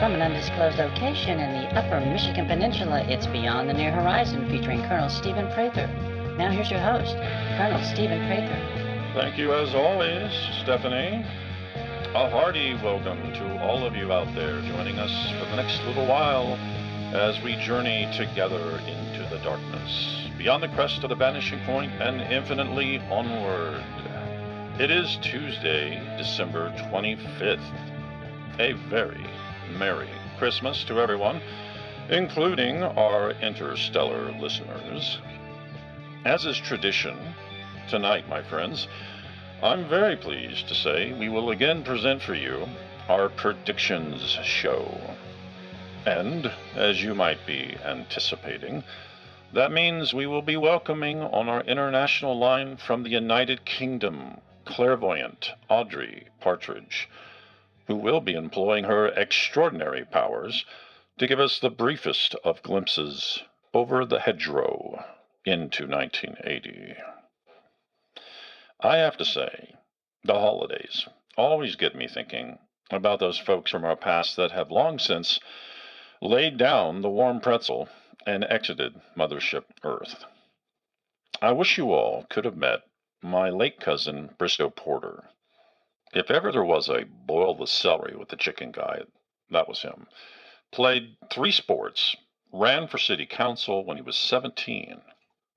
From an undisclosed location in the upper Michigan Peninsula, it's Beyond the Near Horizon, featuring Colonel Stephen Prather. Now here's your host, Colonel Stephen Prather. Thank you as always, Stephanie. A hearty welcome to all of you out there joining us for the next little while as we journey together into the darkness, beyond the crest of the vanishing point and infinitely onward. It is Tuesday, December 25th. A very Merry Christmas to everyone, including our interstellar listeners. As is tradition, tonight, my friends, I'm very pleased to say we will again present for you our predictions show. And, as you might be anticipating, that means we will be welcoming on our international line from the United Kingdom, Clairvoyant Audrey Partridge, who will be employing her extraordinary powers to give us the briefest of glimpses over the hedgerow into 1980. I have to say, the holidays always get me thinking about those folks from our past that have long since laid down the warm pretzel and exited Mothership Earth. I wish you all could have met my late cousin Bristow Porter. If ever there was a boil the celery with the chicken guy, that was him. Played 3 sports, ran for city council when he was 17,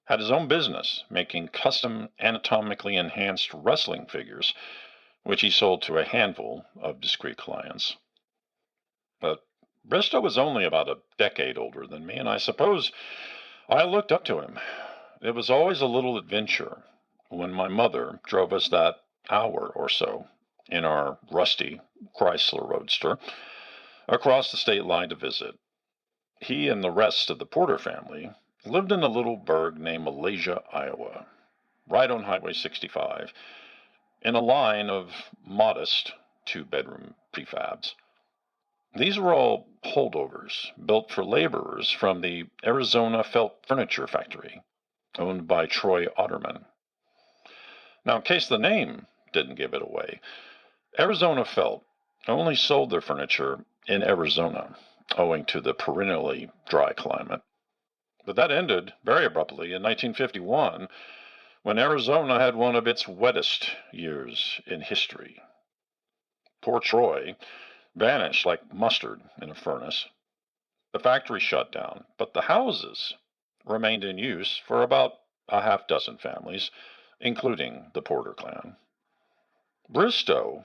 had his own business making custom anatomically enhanced wrestling figures, which he sold to a handful of discreet clients. But Bristow was only about a decade older than me, and I suppose I looked up to him. It was always a little adventure when my mother drove us that hour or so in our rusty Chrysler Roadster across the state line to visit. He and the rest of the Porter family lived in a little burg named Malaysia, Iowa, right on Highway 65, in a line of modest 2-bedroom prefabs. These were all holdovers built for laborers from the Arizona Felt Furniture Factory, owned by Troy Otterman. Now, in case the name didn't give it away, Arizona Felt only sold their furniture in Arizona, owing to the perennially dry climate. But that ended very abruptly in 1951, when Arizona had one of its wettest years in history. Poor Troy vanished like mustard in a furnace. The factory shut down, but the houses remained in use for about a half-dozen families, including the Porter clan. Bristow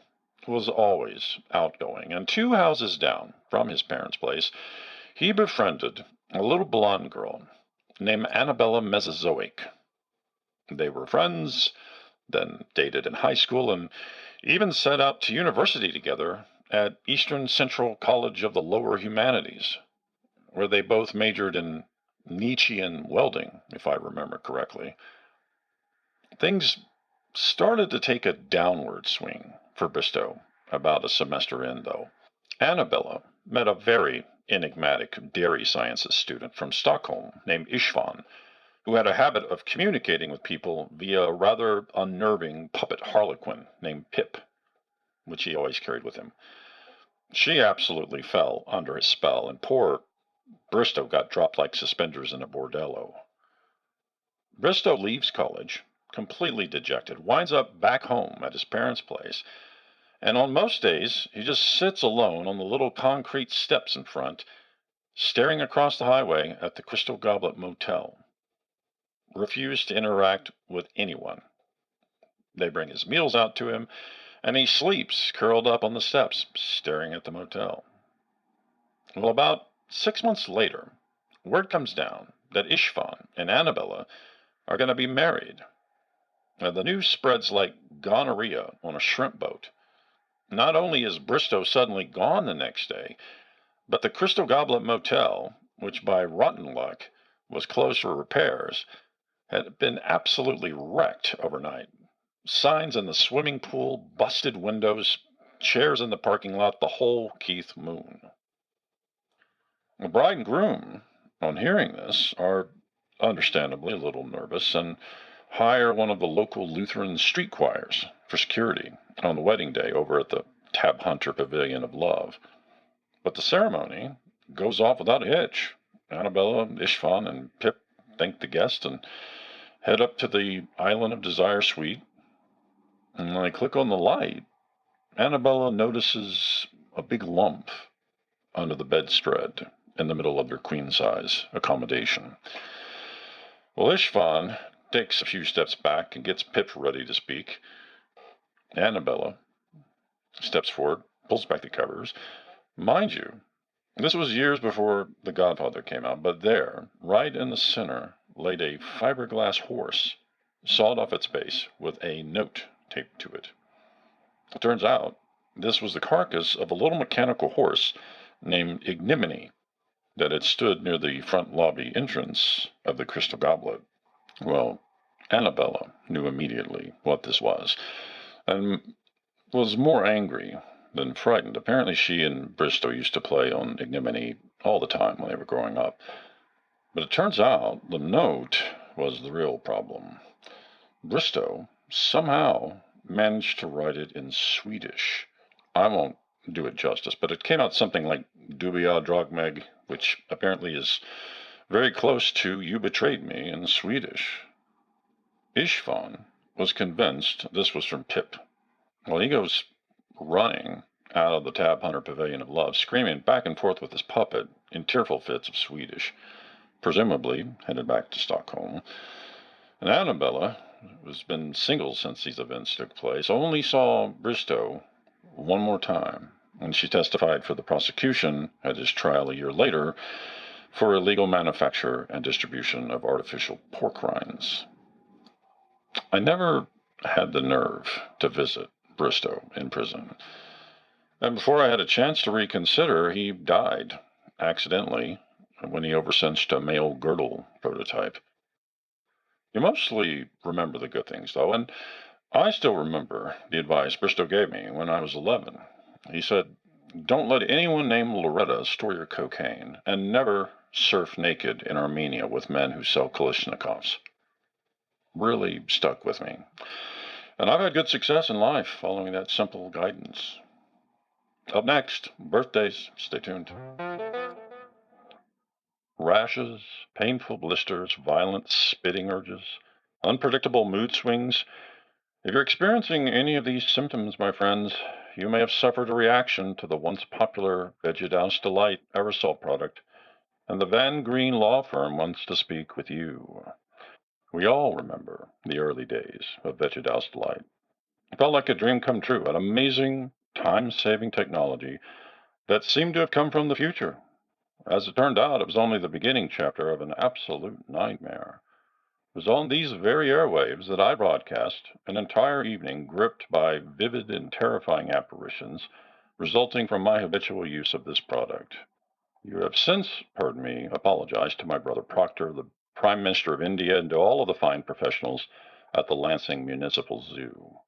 was always outgoing, and 2 houses down from his parents' place, he befriended a little blonde girl named Annabella Mesozoic. They were friends, then dated in high school, and even set out to university together at Eastern Central College of the Lower Humanities, where they both majored in Nietzschean welding, if I remember correctly. Things started to take a downward swing for Bristow about a semester in, though. Annabella met a very enigmatic dairy sciences student from Stockholm named Istvan, who had a habit of communicating with people via a rather unnerving puppet harlequin named Pip, which he always carried with him. She absolutely fell under his spell, and poor Bristow got dropped like suspenders in a bordello. Bristow leaves college, completely dejected, winds up back home at his parents' place, and on most days he just sits alone on the little concrete steps in front, staring across the highway at the Crystal Goblet Motel. Refused to interact with anyone. They bring his meals out to him, and he sleeps curled up on the steps, staring at the motel. Well, about 6 months later, word comes down that Istvan and Annabella are going to be married. Now, the news spreads like gonorrhea on a shrimp boat. Not only is Bristow suddenly gone the next day, but the Crystal Goblet Motel, which by rotten luck was closed for repairs, had been absolutely wrecked overnight. Signs in the swimming pool, busted windows, chairs in the parking lot, the whole Keith Moon. The bride and groom, on hearing this, are understandably a little nervous and hire one of the local Lutheran street choirs for security on the wedding day over at the Tab Hunter Pavilion of Love. But the ceremony goes off without a hitch. Annabella, Ishvan, and Pip thank the guest and head up to the Island of Desire suite. And when I click on the light, Annabella notices a big lump under the bedspread in the middle of their queen-size accommodation. Well, Ishvan takes a few steps back and gets Pip ready to speak. Annabella steps forward, pulls back the covers. Mind you, this was years before The Godfather came out, but there, right in the center, laid a fiberglass horse, sawed off its base with a note taped to it. It turns out this was the carcass of a little mechanical horse named Ignominy that had stood near the front lobby entrance of the Crystal Goblet. Well, Annabella knew immediately what this was, and was more angry than frightened. Apparently she and Bristow used to play on Ignominy all the time when they were growing up. But it turns out the note was the real problem. Bristow somehow managed to write it in Swedish. I won't do it justice, but it came out something like Dubia Dragmeg, which apparently is very close to You Betrayed Me in Swedish. Ishvan was convinced this was from Pip. Well, he goes running out of the Tab Hunter Pavilion of Love, screaming back and forth with his puppet in tearful fits of Swedish, presumably headed back to Stockholm. And Annabella, who's been single since these events took place, only saw Bristow one more time when she testified for the prosecution at his trial a year later for illegal manufacture and distribution of artificial pork rinds. I never had the nerve to visit Bristow in prison, and before I had a chance to reconsider, he died accidentally when he overcinched a male girdle prototype. You mostly remember the good things, though, and I still remember the advice Bristow gave me when I was 11. He said, "Don't let anyone named Loretta store your cocaine, and never surf naked in Armenia with men who sell Kalashnikovs." Really stuck with me. And I've had good success in life following that simple guidance. Up next, birthdays. Stay tuned. Rashes, painful blisters, violent spitting urges, unpredictable mood swings. If you're experiencing any of these symptoms, my friends, you may have suffered a reaction to the once popular Vegedouse Delight aerosol product, and the Van Green Law Firm wants to speak with you. We all remember the early days of Vegedouse Delight. It felt like a dream come true, an amazing, time-saving technology that seemed to have come from the future. As it turned out, it was only the beginning chapter of an absolute nightmare. It was on these very airwaves that I broadcast an entire evening gripped by vivid and terrifying apparitions resulting from my habitual use of this product. You have since heard me apologize to my brother Proctor, the Prime Minister of India, and to all of the fine professionals at the Lansing Municipal Zoo.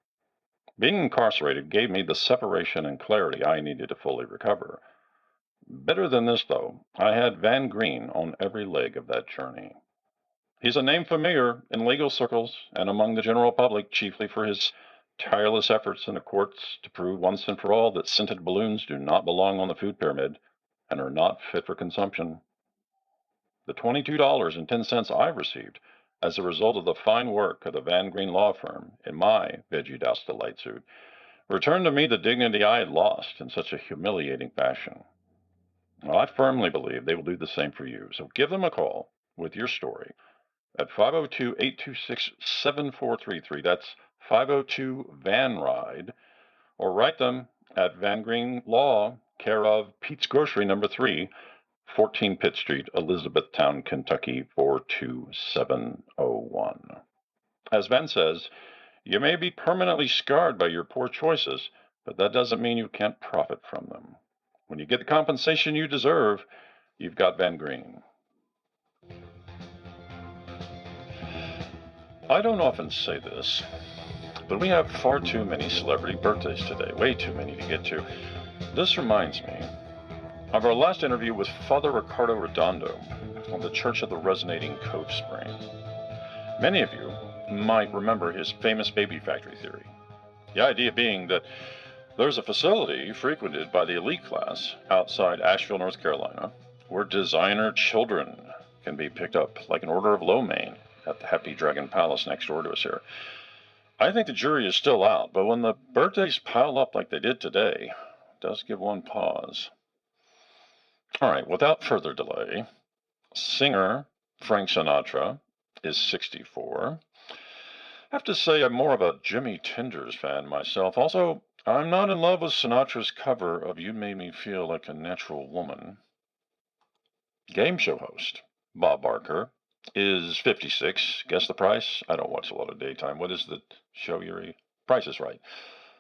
Being incarcerated gave me the separation and clarity I needed to fully recover. Better than this, though, I had Van Green on every leg of that journey. He's a name familiar in legal circles and among the general public, chiefly for his tireless efforts in the courts to prove once and for all that scented balloons do not belong on the food pyramid and are not fit for consumption. The $22.10 I've received as a result of the fine work of the Van Green Law Firm in my Vegedouse Delight suit returned to me the dignity I had lost in such a humiliating fashion. Well, I firmly believe they will do the same for you, so give them a call with your story at 502-826-7433. That's 502-VAN-RIDE, or write them at Van Green Law, care of Pete's Grocery, number 3, 14 Pitt Street, Elizabethtown, Kentucky 42701. As Ben says, you may be permanently scarred by your poor choices, but that doesn't mean you can't profit from them. When you get the compensation you deserve, you've got Ben Green. I don't often say this, but we have far too many celebrity birthdays today, way too many to get to. This reminds me of our last interview with Father Ricardo Redondo of the Church of the Resonating Cove Spring. Many of you might remember his famous baby factory theory. The idea being that there's a facility frequented by the elite class outside Asheville, North Carolina, where designer children can be picked up like an order of lo mein at the Happy Dragon Palace next door to us here. I think the jury is still out, but when the birthdays pile up like they did today, it does give one pause. All right, without further delay, singer Frank Sinatra is 64. I have to say I'm more of a Jimmy Tinders fan myself. Also, I'm not in love with Sinatra's cover of You Made Me Feel Like a Natural Woman. Game show host Bob Barker is 56. Guess the price? I don't watch a lot of daytime. What is the show, Yuri? Price is Right.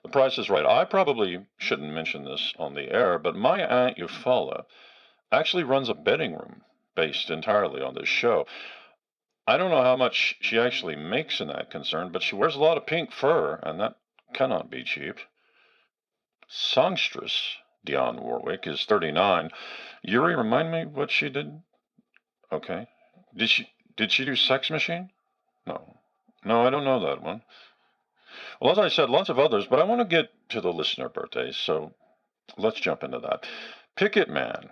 The Price is Right. I probably shouldn't mention this on the air, but my Aunt Eufaula actually runs a betting room based entirely on this show. I don't know how much she actually makes in that concern, but she wears a lot of pink fur, and that cannot be cheap. Songstress Dionne Warwick is 39. Yuri, remind me what she did? Okay. Did she do Sex Machine? No. No, I don't know that one. Well, as I said, lots of others, but I want to get to the listener birthdays, so let's jump into that. Picket Man,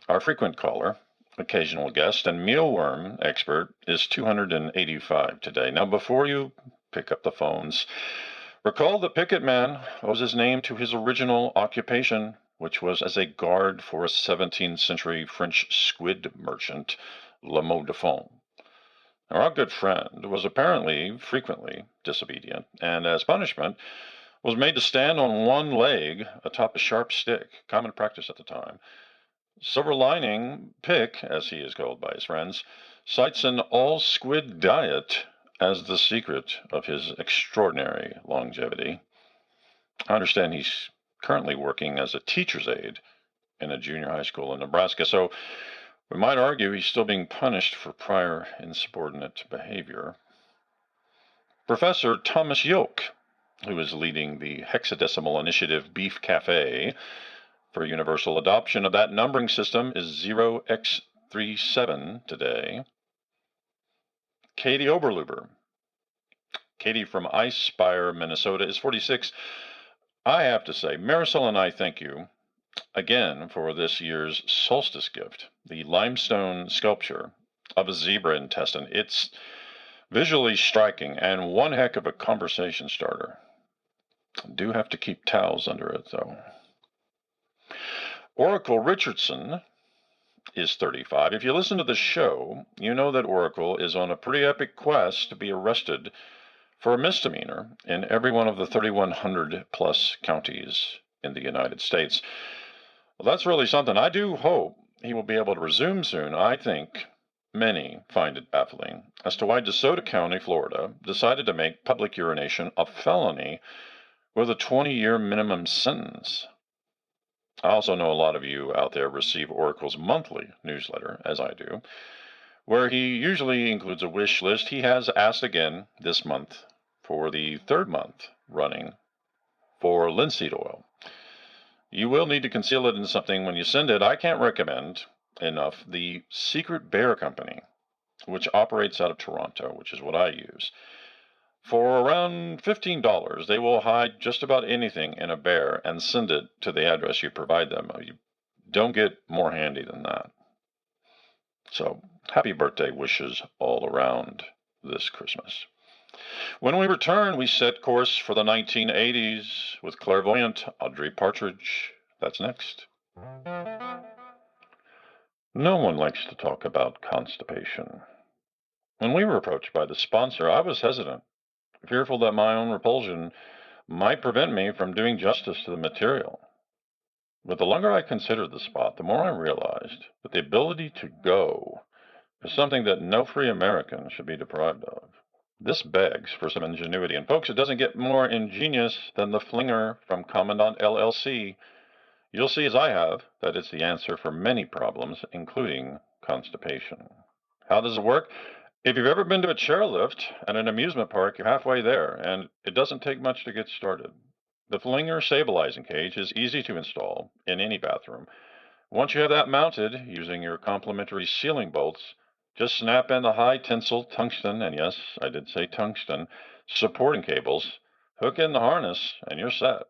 our frequent caller, occasional guest, and mealworm expert, is 285 today. Now, before you pick up the phones, recall that Picket Man owes his name to his original occupation, which was as a guard for a 17th century French squid merchant, Le Mot de Fond. Our good friend was apparently frequently disobedient, and as punishment, was made to stand on one leg atop a sharp stick, common practice at the time. Silver Lining Pick, as he is called by his friends, cites an all-squid diet as the secret of his extraordinary longevity. I understand he's currently working as a teacher's aide in a junior high school in Nebraska, so we might argue he's still being punished for prior insubordinate behavior. Professor Thomas Yoke, who is leading the hexadecimal initiative Beef Cafe for universal adoption of that numbering system, is 0x37 today. Katie Oberluber. Katie from Ice Spire, Minnesota, is 46. I have to say, Marisol and I thank you again for this year's solstice gift, the limestone sculpture of a zebra intestine. It's visually striking and one heck of a conversation starter. I do have to keep towels under it, though. Oracle Richardson is 35. If you listen to the show, you know that Oracle is on a pretty epic quest to be arrested for a misdemeanor in every one of the 3,100 plus counties in the United States. Well, that's really something. I do hope he will be able to resume soon. I think many find it baffling as to why DeSoto County, Florida, decided to make public urination a felony with a 20-year minimum sentence. I also know a lot of you out there receive Oracle's monthly newsletter, as I do, where he usually includes a wish list. He has asked again this month for the third month running for linseed oil. You will need to conceal it in something when you send it. I can't recommend enough the Secret Bear Company, which operates out of Toronto, which is what I use. For around $15, they will hide just about anything in a bear and send it to the address you provide them. You don't get more handy than that. So, happy birthday wishes all around this Christmas. When we return, we set course for the 1980s with Clairvoyant Audrey Partridge. That's next. No one likes to talk about constipation. When we were approached by the sponsor, I was hesitant, fearful that my own repulsion might prevent me from doing justice to the material. But the longer I considered the spot, the more I realized that the ability to go is something that no free American should be deprived of. This begs for some ingenuity. And folks, it doesn't get more ingenious than the flinger from Commandant LLC. You'll see, as I have, that it's the answer for many problems, including constipation. How does it work? If you've ever been to a chairlift at an amusement park, you're halfway there, and it doesn't take much to get started. The flinger stabilizing cage is easy to install in any bathroom. Once you have that mounted, using your complementary sealing bolts, just snap in the high tensile tungsten, and yes, I did say tungsten, supporting cables, hook in the harness, and you're set.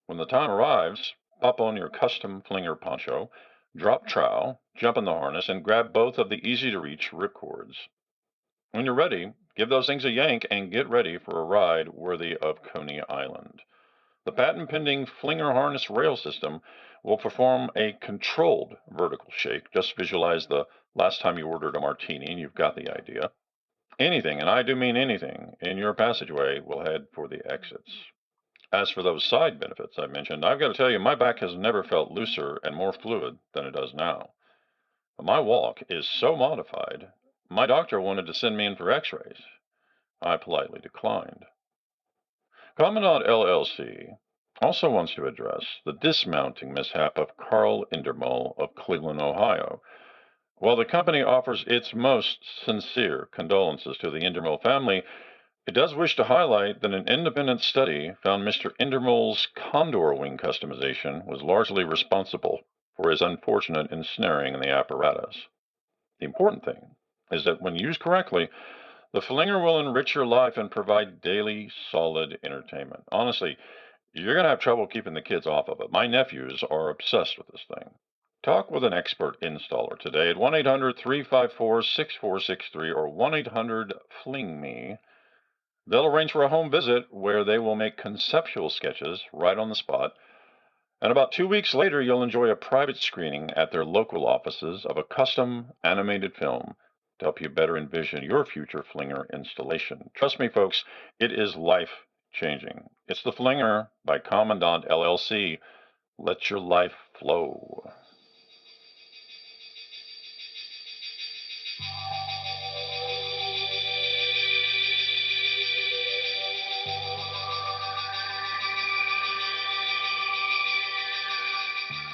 When the time arrives, pop on your custom flinger poncho, drop trowel, jump in the harness, and grab both of the easy-to-reach ripcords. When you're ready, give those things a yank and get ready for a ride worthy of Coney Island. The patent-pending flinger harness rail system will perform a controlled vertical shake. Just visualize the last time you ordered a martini and you've got the idea. Anything, and I do mean anything, in your passageway will head for the exits. As for those side benefits I mentioned, I've got to tell you, my back has never felt looser and more fluid than it does now. My walk is so modified, my doctor wanted to send me in for x-rays. I politely declined. Commandant LLC also wants to address the dismounting mishap of Carl Indermull of Cleveland, Ohio. While the company offers its most sincere condolences to the Indermull family, it does wish to highlight that an independent study found Mr. Indermull's condor wing customization was largely responsible for his unfortunate ensnaring in the apparatus. The important thing is that when used correctly, the flinger will enrich your life and provide daily, solid entertainment. Honestly, you're going to have trouble keeping the kids off of it. My nephews are obsessed with this thing. Talk with an expert installer today at 1-800-354-6463 or 1-800-FLING-ME. They'll arrange for a home visit where they will make conceptual sketches right on the spot. And about 2 weeks later, you'll enjoy a private screening at their local offices of a custom animated film to help you better envision your future flinger installation. Trust me, folks, it is life-changing. It's the Flinger by Commandant LLC. Let your life flow.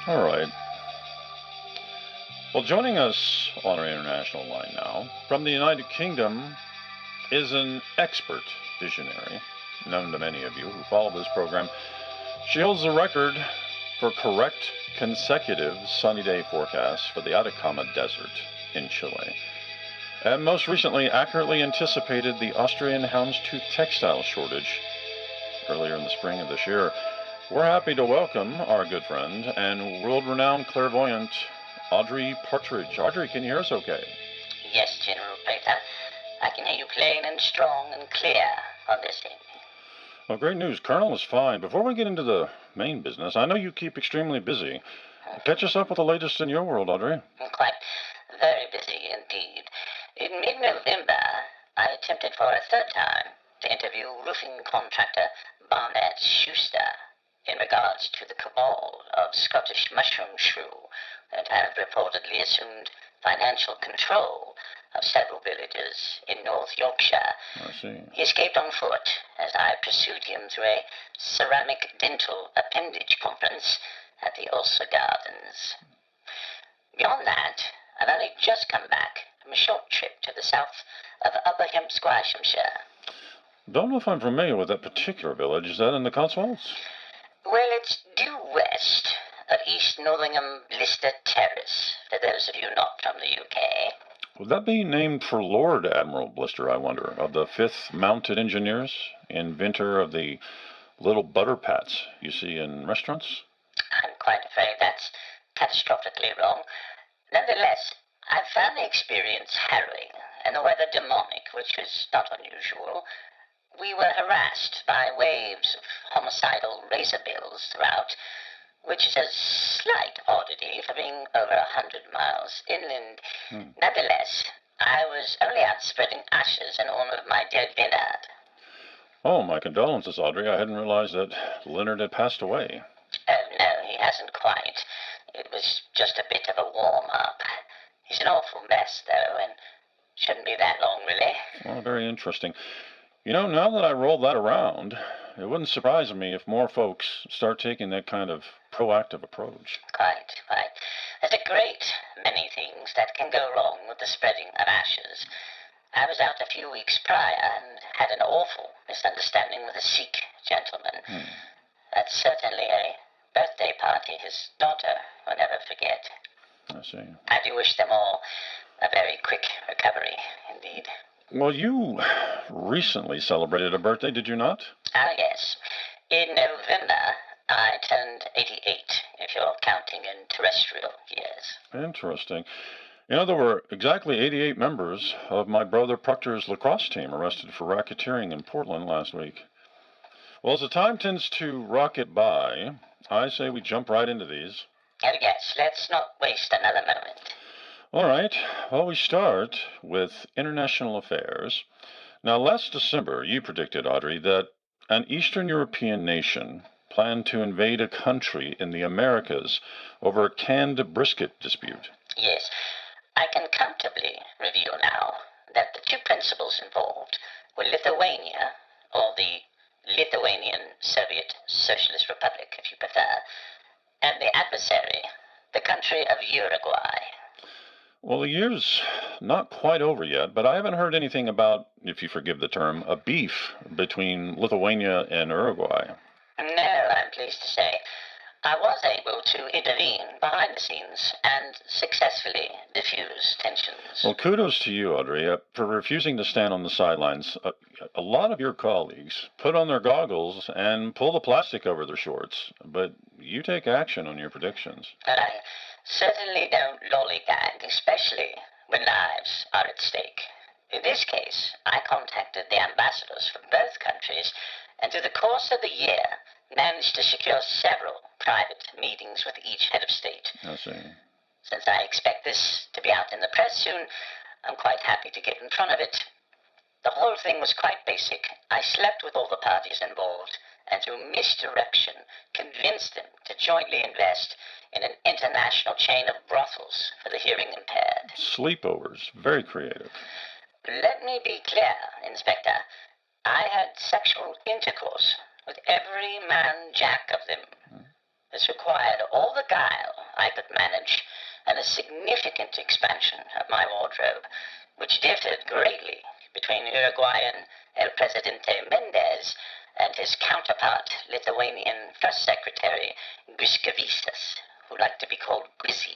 All right. Well, joining us on our international line now from the United Kingdom is an expert visionary, known to many of you who follow this program. She holds the record for correct consecutive sunny day forecasts for the Atacama Desert in Chile, and most recently accurately anticipated the Austrian houndstooth textile shortage earlier in the spring of this year. We're happy to welcome our good friend and world-renowned clairvoyant Audrey Partridge. Audrey, can you hear us okay? Yes, General Prather. I can hear you plain and strong and clear on this evening. Well, great news. Colonel is fine. Before we get into the main business, I know you keep extremely busy. Catch us up with the latest in your world, Audrey. Quite very busy indeed. In mid-November, I attempted for a third time to interview roofing contractor Barnett Schuster in regards to the cabal of Scottish mushroom shrew that have reportedly assumed financial control of several villages in North Yorkshire. I see. He escaped on foot as I pursued him through a ceramic dental appendage conference at the Ulster Gardens. Beyond that, I've only just come back from a short trip to the south of Upper Squashhamshire. Don't know if I'm familiar with that particular village. Is that in the Cotswolds? Well, it's due west of East Northingham Lister Terrace, for those of you not from the UK. Would that be named for Lord Admiral Blister, I wonder, of the 5th Mounted Engineers, inventor of the little butter pats you see in restaurants? I'm quite afraid that's catastrophically wrong. Nonetheless, I found the experience harrowing and the weather demonic, which was not unusual. We were harassed by waves of homicidal razor bills throughout, which is a slight oddity for being over 100 miles inland. Nonetheless, I was only out spreading ashes in honor of my dead Leonard. Oh, my condolences, Audrey. I hadn't realized that Leonard had passed away. Oh, no, he hasn't quite. It was just a bit of a warm-up. He's an awful mess, though, and shouldn't be that long, really. Well, very interesting. You know, now that I roll that around, it wouldn't surprise me if more folks start taking that kind of proactive approach. Quite. There's a great many things that can go wrong with the spreading of ashes. I was out a few weeks prior and had an awful misunderstanding with a Sikh gentleman. That's certainly a birthday party his daughter will never forget. I see. I do wish them all a very quick recovery, indeed. Well, you recently celebrated a birthday, did you not? Ah, yes. In November, I turned 88, if you're counting in terrestrial years. Interesting. You know, there were exactly 88 members of my brother Proctor's lacrosse team arrested for racketeering in Portland last week. Well, as the time tends to rocket by, I say we jump right into these. Oh, yes, let's not waste another moment. All right. Well, we start with international affairs. Now, last December, you predicted, Audrey, that an Eastern European nation planned to invade a country in the Americas over a canned brisket dispute. Yes, I can comfortably reveal now that the two principals involved were Lithuania, or the Lithuanian Soviet Socialist Republic, if you prefer, and the adversary, the country of Uruguay. Well, the year's not quite over yet, but I haven't heard anything about, if you forgive the term, a beef between Lithuania and Uruguay. No, I'm pleased to say. I was able to intervene behind the scenes and successfully diffuse tensions. Well, kudos to you, Audrey, for refusing to stand on the sidelines. A lot of your colleagues put on their goggles and pull the plastic over their shorts, but you take action on your predictions. But I certainly don't lollygag, especially when lives are at stake. In this case, I contacted the ambassadors from both countries, and through the course of the year, managed to secure several private meetings with each head of state. I see. Since I expect this to be out in the press soon, I'm quite happy to get in front of it. The whole thing was quite basic. I slept with all the parties involved, and through misdirection, convinced them to jointly invest in an international chain of brothels for the hearing impaired. Sleepovers. Very creative. Let me be clear, Inspector. I had sexual intercourse with every man jack of them. This required all the guile I could manage and a significant expansion of my wardrobe, which differed greatly between Uruguayan El Presidente Mendez and his counterpart, Lithuanian First Secretary Griskevicius, who liked to be called Grizzy.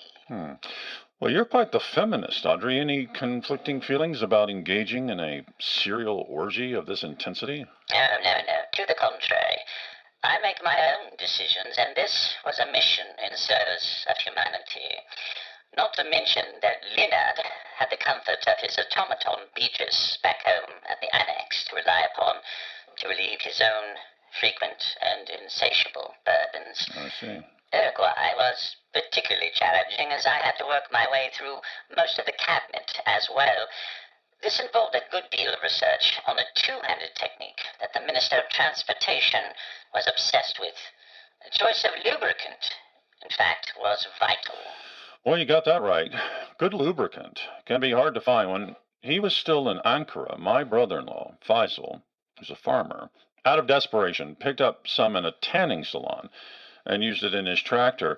Well, you're quite the feminist, Audrey. Any conflicting feelings about engaging in a serial orgy of this intensity? No. To the contrary. I make my own decisions, and this was a mission in service of humanity. Not to mention that Leonard had the comfort of his automaton Beatrice back home at the annex to rely upon to relieve his own frequent and insatiable burdens. I see. Uruguay was particularly challenging as I had to work my way through most of the cabinet as well. This involved a good deal of research on a two-handed technique that the Minister of Transportation was obsessed with. The choice of lubricant, in fact, was vital. Well, you got that right. Good lubricant can be hard to find. When he was still in Ankara, my brother-in-law, Faisal, who's a farmer, out of desperation, picked up some in a tanning salon and used it in his tractor.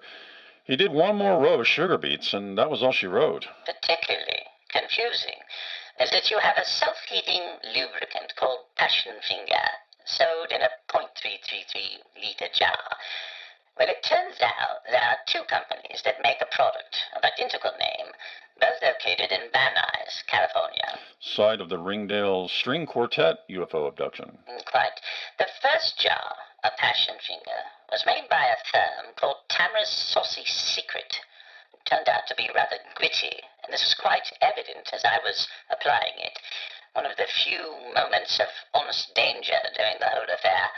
He did one more row of sugar beets, and that was all she wrote. Particularly confusing is that you have a self-heating lubricant called Passion Finger, sold in a .333-liter jar. Well, it turns out there are two companies that make a product of identical name, both located in Van Nuys, California. Site of the Ringdale String Quartet UFO abduction. Quite. The first jar of Passion Finger was made by a firm called Tamara's Saucy Secret. It turned out to be rather gritty, and this was quite evident as I was applying it. One of the few moments of honest danger during the whole affair.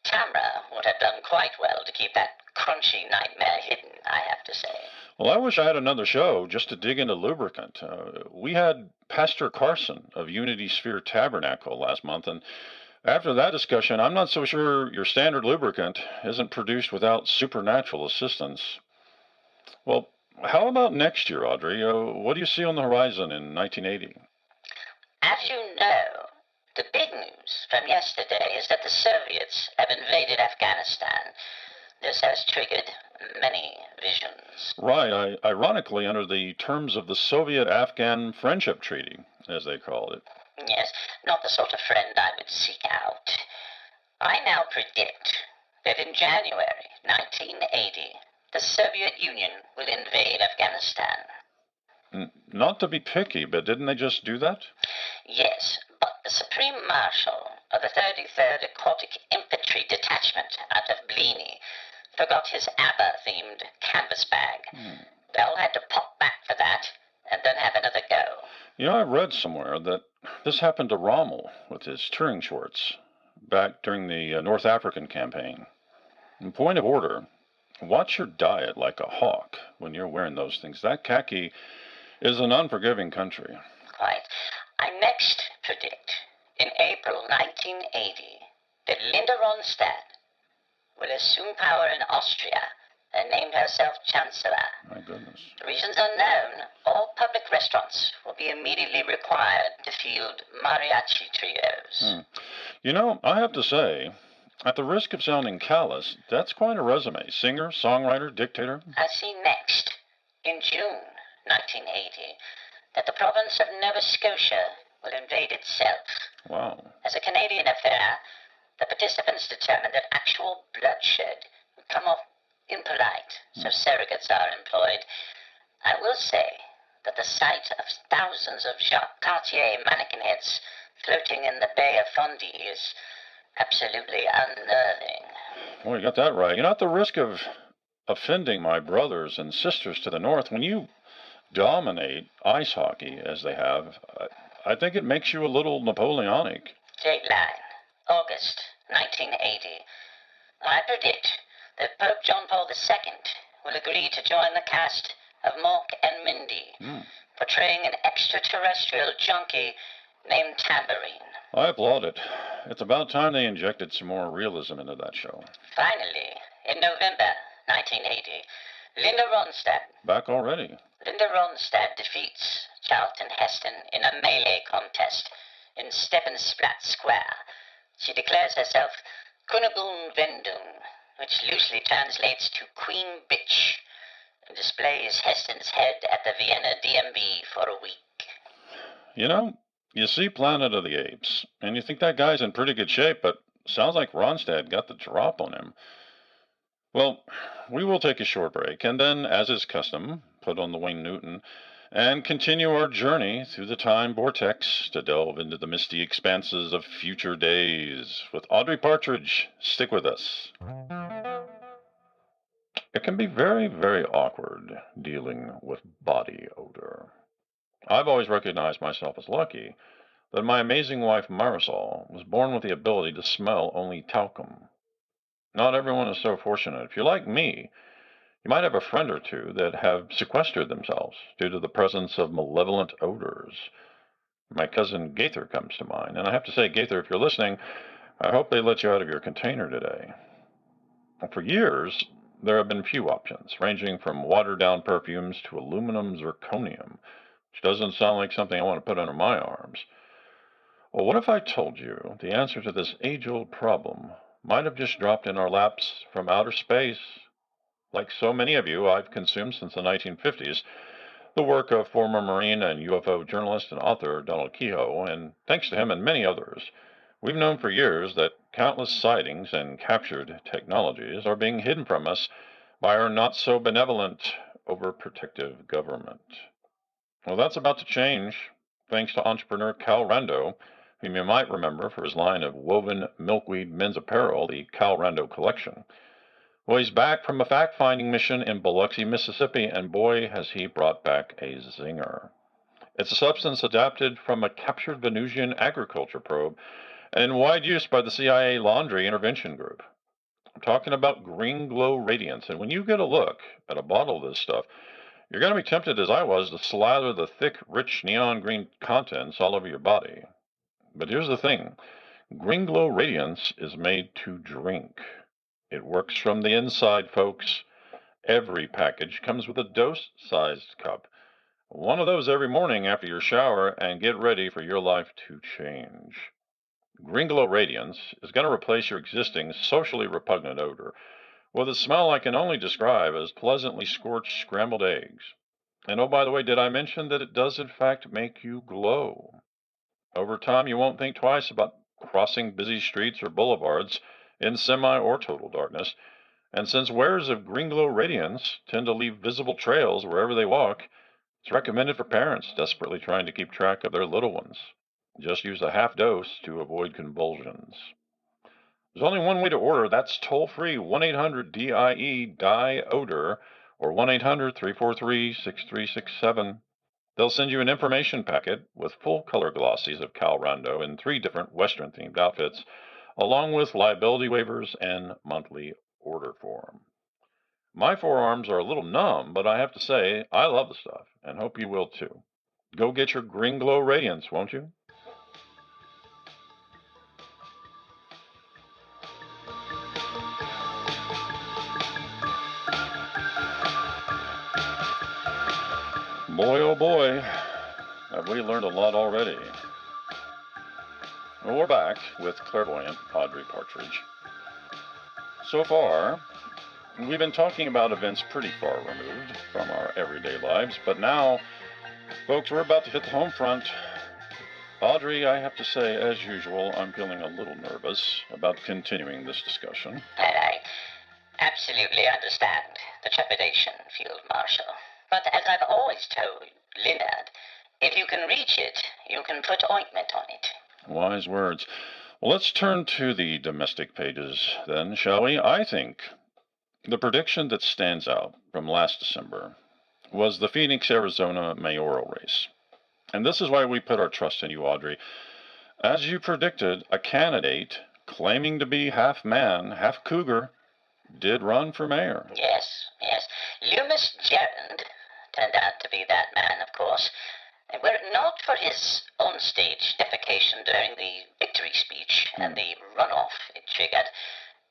Tamara would have done quite well to keep that crunchy nightmare hidden, I have to say. Well, I wish I had another show just to dig into lubricant. We had Pastor Carson of Unity Sphere Tabernacle last month, and After that discussion, I'm not so sure your standard lubricant isn't produced without supernatural assistance. Well, how about next year, Audrey? What do you see on the horizon in 1980? As you know, the big news from yesterday is that the Soviets have invaded Afghanistan. This has triggered many visions. Right, ironically, under the terms of the Soviet-Afghan Friendship Treaty, as they called it. Yes, not the sort of friend I would seek out. I now predict that in January 1980, the Soviet Union will invade Afghanistan. Not to be picky, but didn't they just do that? Yes, but the Supreme Marshal of the 33rd Aquatic Infantry Detachment out of Bleeny forgot his ABBA-themed canvas bag. Bell had to pop back for that and then have another go. You know, I read somewhere that this happened to Rommel with his touring shorts back during the North African campaign. In point of order, watch your diet like a hawk when you're wearing those things. That khaki is an unforgiving country. Quite. I next predict in April 1980 that Linda Ronstadt will assume power in Austria and name herself Chancellor. My goodness. Reasons unknown, all public restaurants will be immediately required to field mariachi trios. You know, I have to say, at the risk of sounding callous, that's quite a resume. Singer, songwriter, dictator. I see next, in June 1980, that the province of Nova Scotia will invade itself. Wow. As a Canadian affair, the participants determined that actual bloodshed would come off impolite, so surrogates are employed. I will say that the sight of thousands of Jacques Cartier mannequin heads floating in the Bay of Fundy is absolutely unnerving. Well, you got that right. You know, at the risk of offending my brothers and sisters to the north, when you dominate ice hockey as they have, I think it makes you a little Napoleonic. Dateline, August 1980. I predict that Pope John Paul II will agree to join the cast of Mork and Mindy, portraying an extraterrestrial junkie named Tambourine. I applaud it. It's about time they injected some more realism into that show. Finally, in November 1980, Linda Ronstadt. Back already? Linda Ronstadt defeats Charlton Heston in a melee contest in Steppensplat Square. She declares herself Kunagoon Vendung, which loosely translates to Queen Bitch, and displays Heston's head at the Vienna DMV for a week. You know, you see Planet of the Apes, and you think that guy's in pretty good shape, but sounds like Ronstadt got the drop on him. Well, we will take a short break, and then, as is custom, put on the Wayne Newton, and continue our journey through the time vortex to delve into the misty expanses of future days. With Audrey Partridge, stick with us. It can be very, very awkward dealing with body odor. I've always recognized myself as lucky that my amazing wife Marisol was born with the ability to smell only talcum. Not everyone is so fortunate. If you're like me, you might have a friend or two that have sequestered themselves due to the presence of malevolent odors. My cousin Gaither comes to mind, and I have to say, Gaither, if you're listening, I hope they let you out of your container today. For years, there have been few options, ranging from watered-down perfumes to aluminum zirconium, which doesn't sound like something I want to put under my arms. Well, what if I told you the answer to this age-old problem might have just dropped in our laps from outer space? Like so many of you, I've consumed since the 1950s the work of former Marine and UFO journalist and author Donald Kehoe, and thanks to him and many others, we've known for years that countless sightings and captured technologies are being hidden from us by our not-so-benevolent, overprotective government. Well, that's about to change, thanks to entrepreneur Cal Rando, whom you might remember for his line of woven milkweed men's apparel, the Cal Rando Collection. Well, he's back from a fact-finding mission in Biloxi, Mississippi, and boy, has he brought back a zinger. It's a substance adapted from a captured Venusian agriculture probe and in wide use by the CIA Laundry Intervention Group. I'm talking about Green Glow Radiance, and when you get a look at a bottle of this stuff, you're going to be tempted, as I was, to slather the thick, rich neon green contents all over your body. But here's the thing. Green Glow Radiance is made to drink. It works from the inside, folks. Every package comes with a dose-sized cup. One of those every morning after your shower, and get ready for your life to change. Green Glow Radiance is going to replace your existing socially repugnant odor with a smell I can only describe as pleasantly scorched scrambled eggs. And oh, by the way, did I mention that it does in fact make you glow? Over time, you won't think twice about crossing busy streets or boulevards in semi or total darkness. And since wearers of Green Glow Radiance tend to leave visible trails wherever they walk, it's recommended for parents desperately trying to keep track of their little ones. Just use a half dose to avoid convulsions. There's only one way to order. That's toll-free 1-800-DIE-DIE-ODOR or 1-800-343-6367. They'll send you an information packet with full color glossies of Cal Rondo in 3 different Western-themed outfits, along with liability waivers and monthly order form. My forearms are a little numb, but I have to say, I love the stuff, and hope you will too. Go get your Green Glow Radiance, won't you? Boy, oh boy, have we learned a lot already. Well, we're back with Clairvoyant Audrey Partridge. So far, we've been talking about events pretty far removed from our everyday lives, but now, folks, we're about to hit the home front. Audrey, I have to say, as usual, I'm feeling a little nervous about continuing this discussion. And I absolutely understand the trepidation, Field Marshal. But as I've always told Leonard, if you can reach it, you can put ointment on it. Wise words. Well, let's turn to the domestic pages then, shall we? I think the prediction that stands out from last December was the Phoenix, Arizona mayoral race. And this is why we put our trust in you, Audrey. As you predicted, a candidate claiming to be half man, half cougar, did run for mayor. Yes. Loomis Gerrand turned out to be that man, of course. And were it not for his on-stage defecation during the victory speech and the runoff it triggered,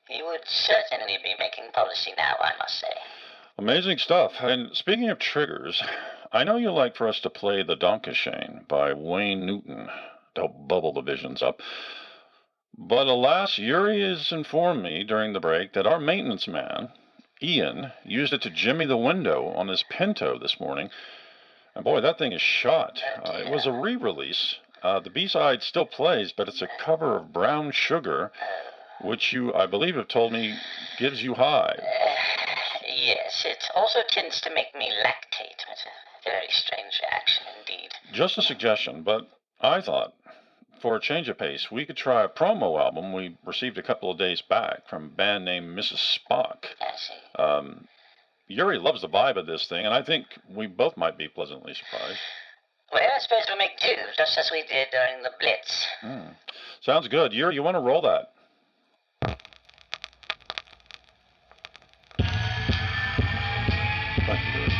he would certainly be making policy now, I must say. Amazing stuff. And speaking of triggers, I know you like for us to play The Donkashane by Wayne Newton to help bubble the visions up. But alas, Yuri has informed me during the break that our maintenance man, Ian, used it to jimmy the window on his Pinto this morning. And boy, that thing is shot. It was a re-release. The B-side still plays, but it's a cover of Brown Sugar, which you, I believe, have told me gives you high. Yes, it also tends to make me lactate. It's a very strange reaction indeed. Just a suggestion, but I thought, for a change of pace, we could try a promo album we received a couple of days back from a band named Mrs. Spock. I see. Yuri loves the vibe of this thing, and I think we both might be pleasantly surprised. Well, I suppose we'll make do, just as we did during the Blitz. Sounds good. Yuri, you want to roll that? Thank you, Yuri.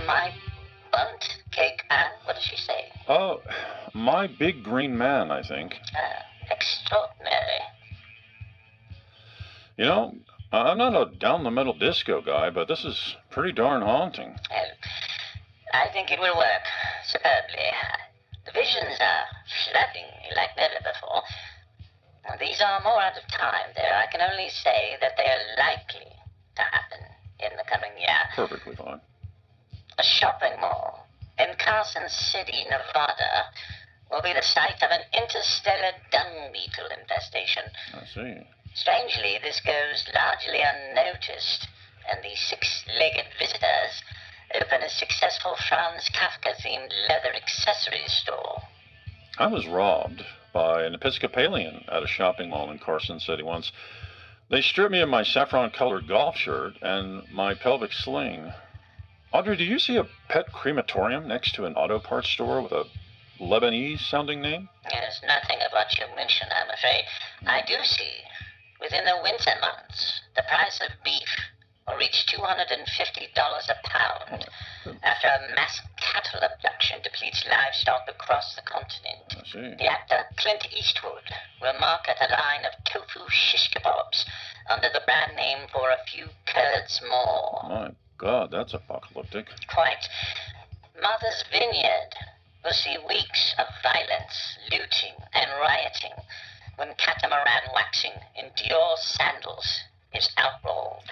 My bunt cake and what does she say? Oh, my big green man, I think. Extraordinary. You know, I'm not a down-the-middle disco guy, but this is pretty darn haunting. Well, I think it will work superbly. The visions are flooding me like never before. These are more out of time there. I can only say that they are likely to happen in the coming year. Perfectly fine. A shopping mall, encounter Carson City, Nevada, will be the site of an interstellar dung beetle infestation. I see. Strangely, this goes largely unnoticed, and the six-legged visitors open a successful Franz Kafka-themed leather accessories store. I was robbed by an Episcopalian at a shopping mall in Carson City once. They stripped me of my saffron-colored golf shirt and my pelvic sling. Audrey, do you see a pet crematorium next to an auto parts store with a Lebanese-sounding name? There's nothing of what you mention, I'm afraid. I do see, within the winter months, the price of beef will reach $250 a pound after a mass cattle abduction depletes livestock across the continent. I see. The actor Clint Eastwood will market a line of tofu shish kebabs under the brand name For a Few Curds More. My God, that's apocalyptic. Quite. Mother's Vineyard will see weeks of violence, looting, and rioting when catamaran waxing in Dior sandals is outrolled.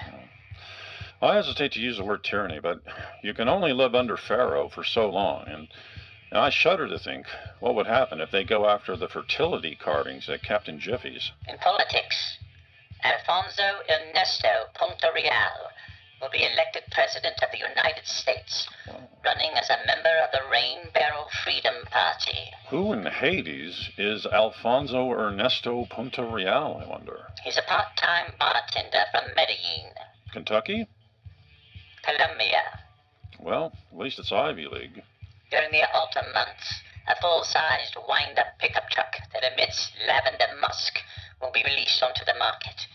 I hesitate to use the word tyranny, but you can only live under Pharaoh for so long, and I shudder to think what would happen if they go after the fertility carvings at Captain Jiffy's. In politics, Alfonso Ernesto Ponta-Real will be elected President of the United States, running as a member of the Rain Barrel Freedom Party. Who in Hades is Alfonso Ernesto Punta Real, I wonder? He's a part-time bartender from Medellin, Kentucky? Colombia. Well, at least it's Ivy League. During the autumn months, a full-sized wind-up pickup truck that emits lavender musk will be released onto the market.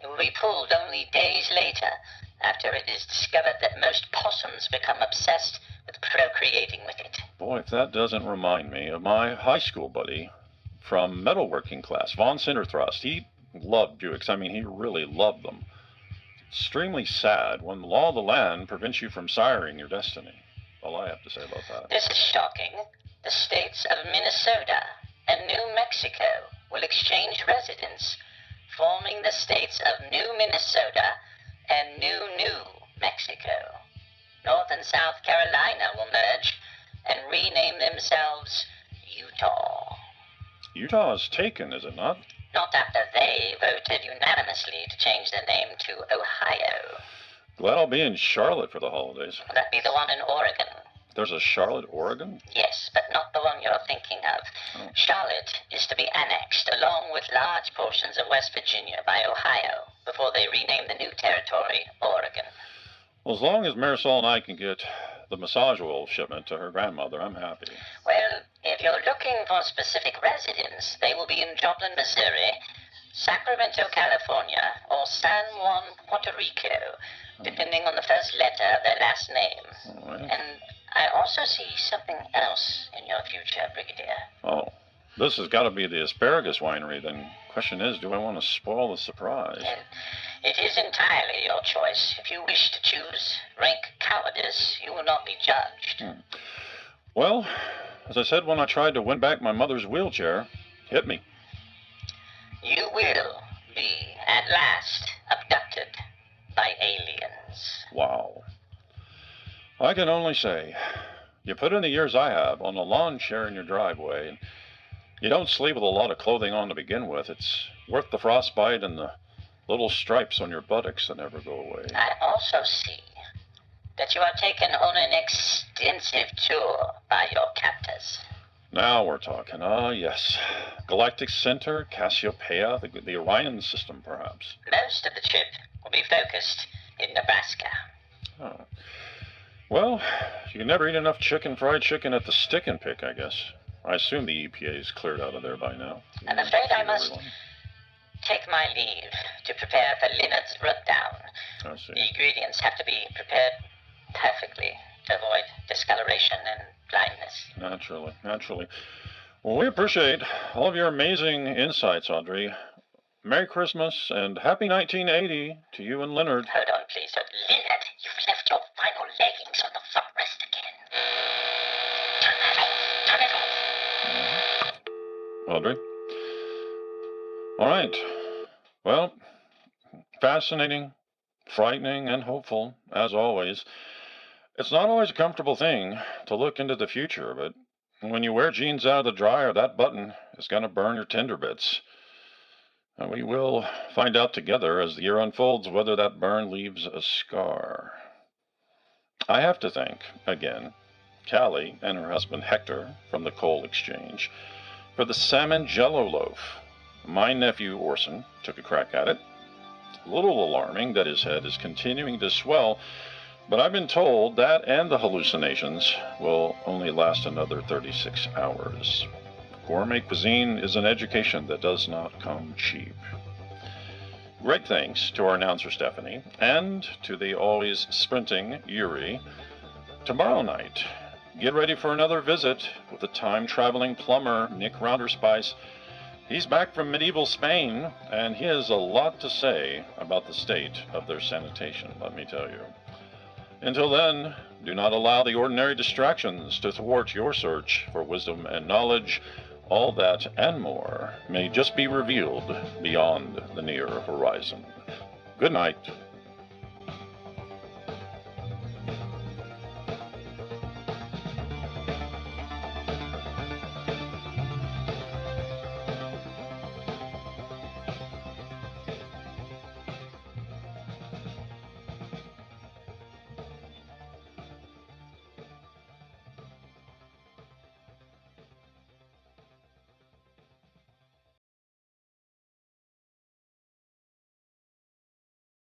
It will be pulled only days later, after it is discovered that most possums become obsessed with procreating with it. Boy, if that doesn't remind me of my high school buddy from metalworking class, Von Sinterthrust. He loved Buicks. I mean, he really loved them. Extremely sad when the law of the land prevents you from siring your destiny. All I have to say about that. This is shocking. The states of Minnesota and New Mexico will exchange residence, forming the states of New Minnesota and New Mexico. North and South Carolina will merge and rename themselves Utah. Utah is taken, is it not? Not after they voted unanimously to change the name to Ohio. Glad I'll be in Charlotte for the holidays. That'd be the one in Oregon. There's a Charlotte, Oregon? Yes, but not the one you're thinking of. Oh. Charlotte is to be annexed along with large portions of West Virginia by Ohio before they rename the new territory Oregon. Well, as long as Marisol and I can get the massage oil shipment to her grandmother, I'm happy. Well, if you're looking for specific residents, they will be in Joplin, Missouri, Sacramento, California, or San Juan, Puerto Rico, depending on the first letter of their last name. All right. And I also see something else in your future, Brigadier. Oh, this has got to be the asparagus winery. Then question is, do I want to spoil the surprise? And it is entirely your choice. If you wish to choose rank cowardice, you will not be judged. Well, as I said when I tried to win back my mother's wheelchair, hit me. You will be, at last, abducted by aliens. Wow. I can only say, you put in the years I have on a lawn chair in your driveway, and you don't sleep with a lot of clothing on to begin with. It's worth the frostbite and the little stripes on your buttocks that never go away. I also see that you are taken on an extensive tour by your captors. Now we're talking. Ah, yes. Galactic Center, Cassiopeia, the Orion system, perhaps. Most of the trip will be focused in Nebraska. Oh. Well, you can never eat enough fried chicken at the Stick and Pick, I guess. I assume the EPA's cleared out of there by now. I'm afraid I must take my leave to prepare for Leonard's rundown. I see. The ingredients have to be prepared perfectly to avoid discoloration and blindness. Naturally. Well, we appreciate all of your amazing insights, Audrey. Merry Christmas and happy 1980 to you and Leonard. Hold on, please. Leonard, you've left your final leggings on the footrest again. Turn it off. Audrey? All right. Well, fascinating, frightening, and hopeful, as always. It's not always a comfortable thing to look into the future, but when you wear jeans out of the dryer, that button is going to burn your tinder bits. And we will find out together as the year unfolds whether that burn leaves a scar. I have to thank, again, Callie and her husband Hector from the Coal Exchange for the salmon jello loaf. My nephew Orson took a crack at it. A little alarming that his head is continuing to swell, but I've been told that and the hallucinations will only last another 36 hours. Gourmet cuisine is an education that does not come cheap. Great thanks to our announcer Stephanie and to the always sprinting Yuri. Tomorrow night, get ready for another visit with the time-traveling plumber Nick Rounderspice. He's back from medieval Spain, and he has a lot to say about the state of their sanitation, let me tell you. Until then, do not allow the ordinary distractions to thwart your search for wisdom and knowledge. All that and more may just be revealed beyond the near horizon. Good night.